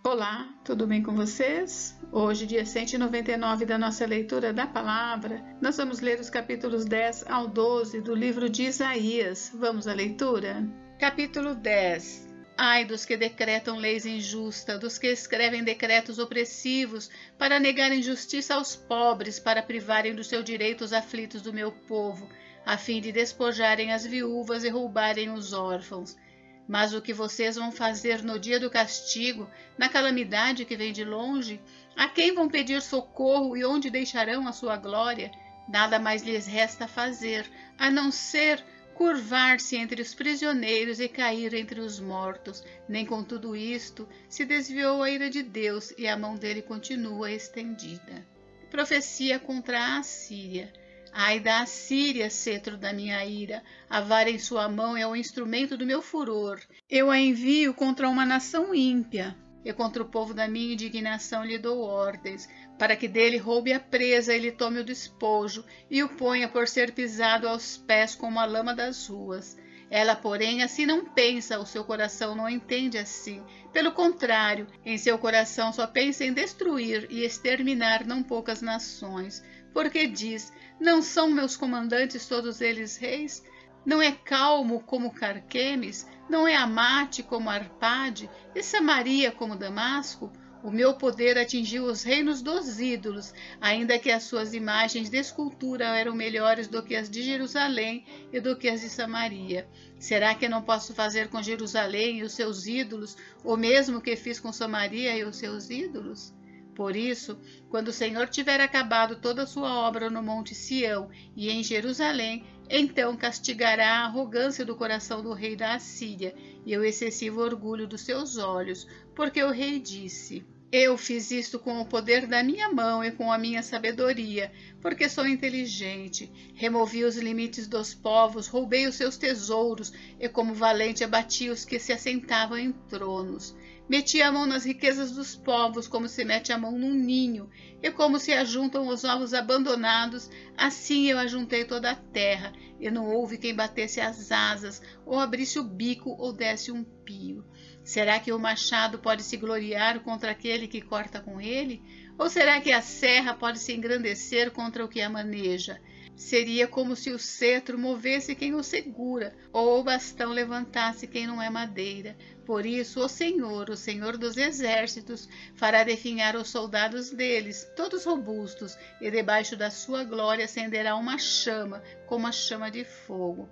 Olá, tudo bem com vocês? Hoje, dia 199 da nossa leitura da palavra, nós vamos ler os capítulos 10 ao 12 do livro de Isaías. Vamos à leitura? Capítulo 10. Ai dos que decretam leis injustas, dos que escrevem decretos opressivos, para negarem justiça aos pobres, para privarem do seu direito os aflitos do meu povo, a fim de despojarem as viúvas e roubarem os órfãos. Mas o que vocês vão fazer no dia do castigo, na calamidade que vem de longe? A quem vão pedir socorro e onde deixarão a sua glória? Nada mais lhes resta fazer, a não ser curvar-se entre os prisioneiros e cair entre os mortos. Nem com tudo isto se desviou a ira de Deus e a mão dele continua estendida. Profecia contra a Assíria. Ai da Assíria, cetro da minha ira, a vara em sua mão é o instrumento do meu furor. Eu a envio contra uma nação ímpia, e contra o povo da minha indignação lhe dou ordens, para que dele roube a presa e lhe tome o despojo, e o ponha por ser pisado aos pés como a lama das ruas. Ela, porém, assim não pensa, o seu coração não entende assim. Pelo contrário, em seu coração só pensa em destruir e exterminar não poucas nações. Porque diz, não são meus comandantes todos eles reis? Não é Calmo como Carquemes? Não é Amate como Arpade? E Samaria como Damasco? O meu poder atingiu os reinos dos ídolos, ainda que as suas imagens de escultura eram melhores do que as de Jerusalém e do que as de Samaria. Será que eu não posso fazer com Jerusalém e os seus ídolos o mesmo que fiz com Samaria e os seus ídolos? Por isso, quando o Senhor tiver acabado toda a sua obra no Monte Sião e em Jerusalém, então castigará a arrogância do coração do rei da Assíria e o excessivo orgulho dos seus olhos, porque o rei disse: eu fiz isto com o poder da minha mão e com a minha sabedoria, porque sou inteligente. Removi os limites dos povos, roubei os seus tesouros, e como valente abati os que se assentavam em tronos. Meti a mão nas riquezas dos povos, como se mete a mão num ninho, e como se ajuntam os ovos abandonados, assim eu ajuntei toda a terra, e não houve quem batesse as asas, ou abrisse o bico, ou desse um pio. Será que o machado pode se gloriar contra aquele que corta com ele? Ou será que a serra pode se engrandecer contra o que a maneja? Seria como se o cetro movesse quem o segura, ou o bastão levantasse quem não é madeira. Por isso, o Senhor dos exércitos, fará definhar os soldados deles, todos robustos, e debaixo da sua glória acenderá uma chama, como a chama de fogo.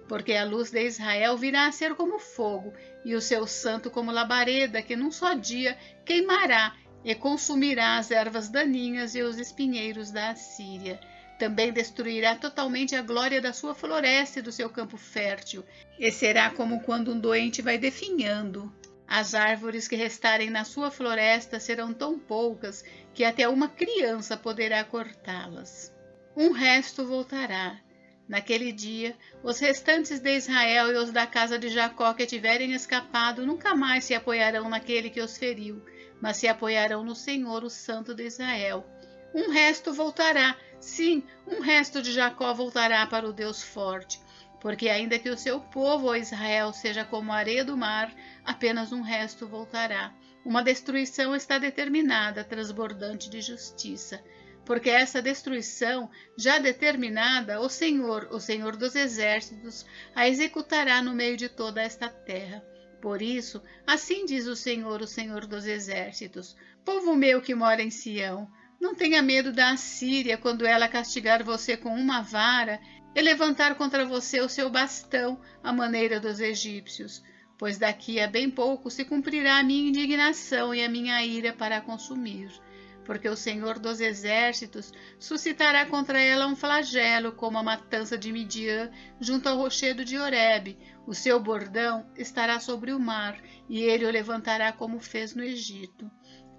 Porque a luz de Israel virá a ser como fogo, e o seu santo como labareda, que num só dia queimará e consumirá as ervas daninhas e os espinheiros da Assíria. Também destruirá totalmente a glória da sua floresta e do seu campo fértil, e será como quando um doente vai definhando. As árvores que restarem na sua floresta serão tão poucas que até uma criança poderá cortá-las. Um resto voltará. Naquele dia, os restantes de Israel e os da casa de Jacó que tiverem escapado nunca mais se apoiarão naquele que os feriu, mas se apoiarão no Senhor, o Santo de Israel. Um resto voltará, sim, um resto de Jacó voltará para o Deus forte, porque ainda que o seu povo, ó Israel, seja como a areia do mar, apenas um resto voltará. Uma destruição está determinada, transbordante de justiça. Porque essa destruição, já determinada, o Senhor dos exércitos, a executará no meio de toda esta terra. Por isso, assim diz o Senhor dos exércitos: povo meu que mora em Sião, não tenha medo da Assíria quando ela castigar você com uma vara e levantar contra você o seu bastão, à maneira dos egípcios. Pois daqui a bem pouco se cumprirá a minha indignação e a minha ira para a consumir. Porque o Senhor dos exércitos suscitará contra ela um flagelo, como a matança de Midian junto ao rochedo de Horebe. O seu bordão estará sobre o mar, e ele o levantará como fez no Egito.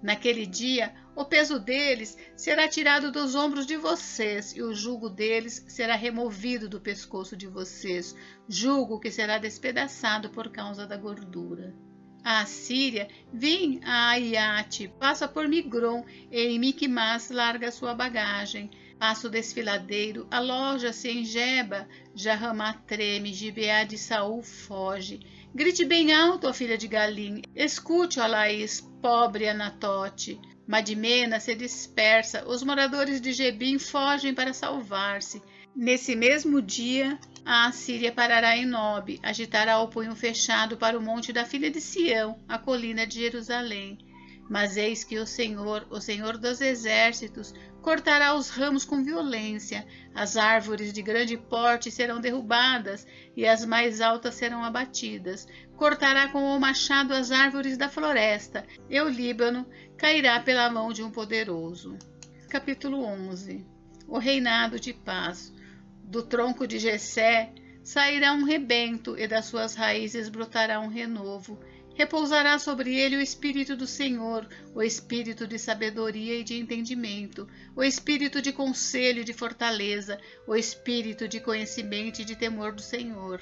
Naquele dia, o peso deles será tirado dos ombros de vocês, e o jugo deles será removido do pescoço de vocês, jugo que será despedaçado por causa da gordura. A Assíria, vem a Aiate, passa por Migron, e em Miquimás larga sua bagagem. Passa o desfiladeiro, aloja-se em Geba, Jarramá treme, Gibeá de Saul foge. Grite bem alto, ó filha de Galim, escute, ó Laís, pobre Anatote. Madmena se dispersa, os moradores de Gebim fogem para salvar-se. Nesse mesmo dia, a Assíria parará em Nob, agitará o punho fechado para o monte da filha de Sião, a colina de Jerusalém. Mas eis que o Senhor dos exércitos, cortará os ramos com violência, as árvores de grande porte serão derrubadas e as mais altas serão abatidas. Cortará com o machado as árvores da floresta, e o Líbano cairá pela mão de um poderoso. Capítulo 11. O reinado de paz. Do tronco de Jessé sairá um rebento, e das suas raízes brotará um renovo. Repousará sobre ele o Espírito do Senhor, o Espírito de sabedoria e de entendimento, o Espírito de conselho e de fortaleza, o Espírito de conhecimento e de temor do Senhor.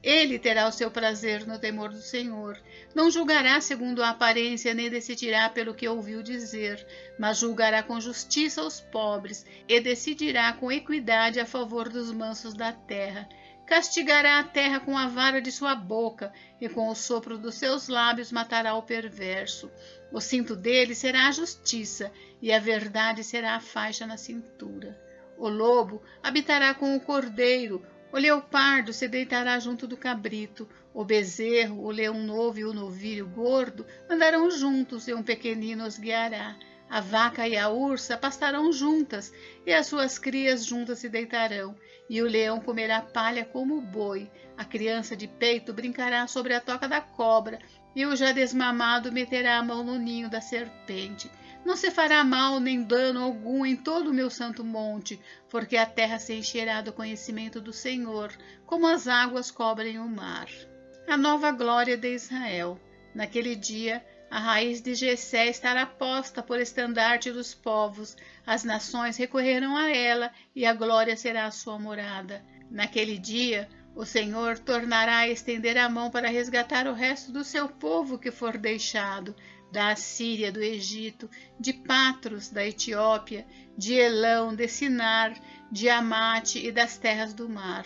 Ele terá o seu prazer no temor do Senhor. Não julgará segundo a aparência, nem decidirá pelo que ouviu dizer, mas julgará com justiça os pobres e decidirá com equidade a favor dos mansos da terra. Castigará a terra com a vara de sua boca, e com o sopro dos seus lábios matará o perverso. O cinto dele será a justiça, e a verdade será a faixa na cintura. O lobo habitará com o cordeiro, o leopardo se deitará junto do cabrito, o bezerro, o leão novo e o novilho gordo andarão juntos, e um pequenino os guiará. A vaca e a ursa pastarão juntas, e as suas crias juntas se deitarão, e o leão comerá palha como o boi. A criança de peito brincará sobre a toca da cobra, e o já desmamado meterá a mão no ninho da serpente. Não se fará mal nem dano algum em todo o meu santo monte, porque a terra se encherá do conhecimento do Senhor, como as águas cobrem o mar. A nova glória de Israel. Naquele dia, a raiz de Jessé estará posta por estandarte dos povos. As nações recorrerão a ela, e a glória será a sua morada. Naquele dia, o Senhor tornará a estender a mão para resgatar o resto do seu povo que for deixado, da Assíria, do Egito, de Patros, da Etiópia, de Elão, de Sinar, de Amate e das terras do mar.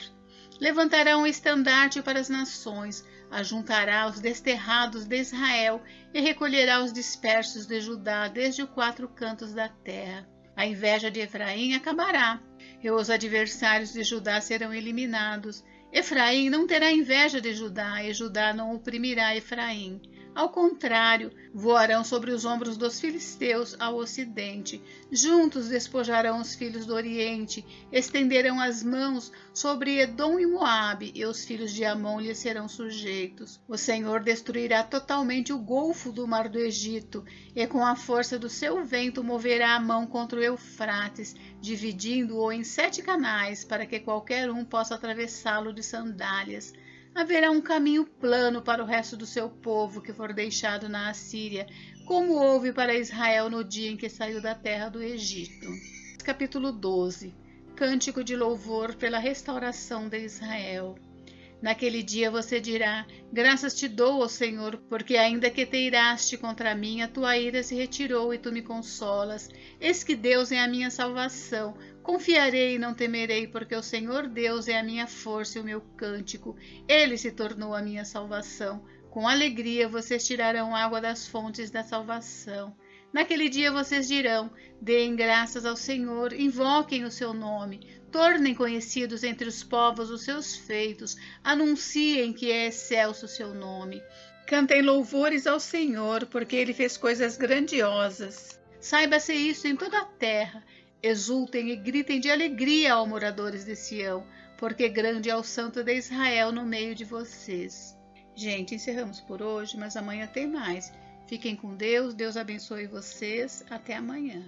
Levantará um estandarte para as nações, ajuntará os desterrados de Israel e recolherá os dispersos de Judá desde os quatro cantos da terra. A inveja de Efraim acabará, e os adversários de Judá serão eliminados. Efraim não terá inveja de Judá, e Judá não oprimirá Efraim. Ao contrário, voarão sobre os ombros dos filisteus ao ocidente. Juntos despojarão os filhos do oriente, estenderão as mãos sobre Edom e Moabe, e os filhos de Amon lhes serão sujeitos. O Senhor destruirá totalmente o golfo do mar do Egito, e com a força do seu vento moverá a mão contra o Eufrates, dividindo-o em 7 canais, para que qualquer um possa atravessá-lo de sandálias. Haverá um caminho plano para o resto do seu povo que for deixado na Assíria, como houve para Israel no dia em que saiu da terra do Egito. Capítulo 12. Cântico de louvor pela restauração de Israel. Naquele dia você dirá: graças te dou, ó Senhor, porque ainda que te iraste contra mim, a tua ira se retirou e tu me consolas. Eis que Deus é a minha salvação. Confiarei e não temerei, porque o Senhor Deus é a minha força e o meu cântico. Ele se tornou a minha salvação. Com alegria vocês tirarão água das fontes da salvação. Naquele dia vocês dirão: deem graças ao Senhor, invoquem o seu nome, tornem conhecidos entre os povos os seus feitos, anunciem que é excelso o seu nome. Cantem louvores ao Senhor, porque ele fez coisas grandiosas. Saiba-se isso em toda a terra. Exultem e gritem de alegria, ó moradores de Sião, porque grande é o Santo de Israel no meio de vocês. Gente, encerramos por hoje, mas amanhã tem mais. Fiquem com Deus, Deus abençoe vocês. Até amanhã.